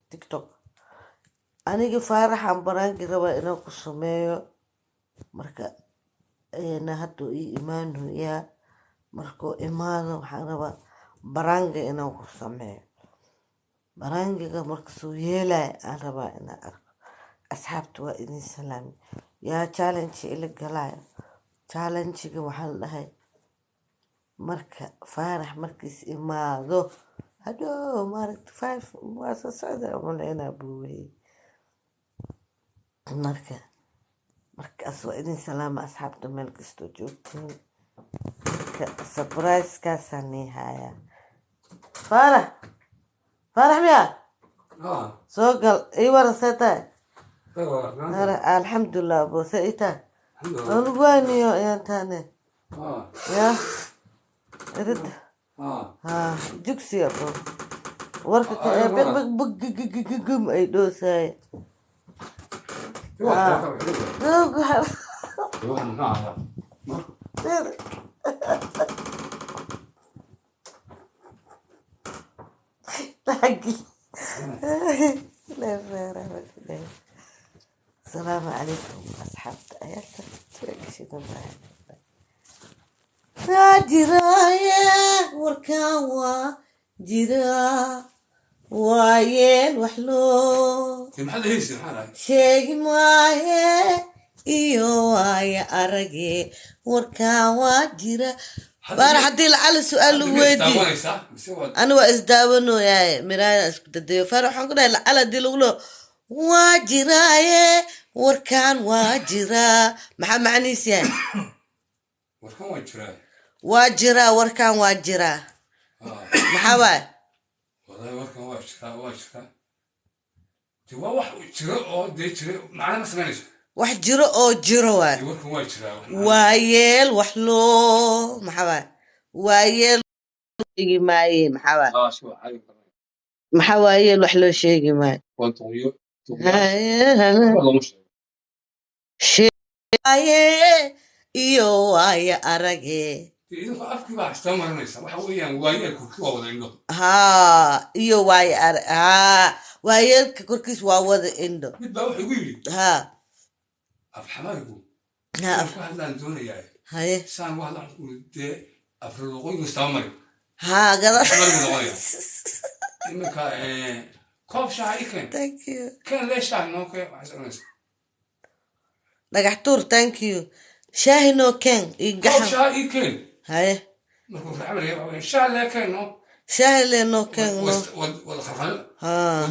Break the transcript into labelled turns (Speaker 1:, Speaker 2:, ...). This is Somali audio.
Speaker 1: تيك توك aniga faaraxan baraangi rabaa inaan ku sameeyo marka hadduu ii imaanayaa markuu imaado waxaan rabaa baraanga inaan ku sameeyo baraangiga markasuu yeelaya aan rabaa inaan arko asxaabta waa idin salaami yaa challenge ila galaayo challenge-ga waxaa la dhahay marka faarax markiis imaado hadhow maaragta 5 waa soo socda umaleynaa buuwey markaas waa idin salaama asxaabta meel kastoo joogtiin marka surprise-kaasaa nii hayaa faarax miyaa soo gal ii waran see tahay alxamdulilah abo see ii tahay anugu waaniyo ayaan taane ya irida jugsi abo warka bgum ay dhoosaye السلام عليكم أصحابتي أيالتا تواكشيكم جراية وركاوة جرا وايل وحلو شيء مايه إيو وايا أرقي وركاوة جرا بارح حدي لعلى سؤال ويدي أنا وإزداونو يا مرايا اسكت الديو فرح حنقول لعلى دي لغلو واجراية وركان واجرا محا معنيس يعني
Speaker 2: وركان واجرا
Speaker 1: واجرا وركان واجرا محا واي
Speaker 2: والله وركان واجرا توا واحد جرا او دي جرا معنا سمعنيش
Speaker 1: واحد جرا او جرا واي
Speaker 2: وركان واجرا
Speaker 1: وايل وحلو محا واي وايل شيغي ماي محا واي
Speaker 2: شو عايز
Speaker 1: محا وايل وحلو شيغي ماي
Speaker 2: وانتو
Speaker 1: شيء iyo waaya arage ha iyo waaya waayelka korkiis waa wada indho ha haye ha gada
Speaker 2: كوب شاي كان
Speaker 1: thank you
Speaker 2: كان ليش شاي نوكي عايز
Speaker 1: dhagax tuur thank you shaahi noo keen
Speaker 2: كوب شاي كان
Speaker 1: haye
Speaker 2: نقول عمري شاي لا كان نو
Speaker 1: shaahi le noo keen
Speaker 2: والخلخل
Speaker 1: ha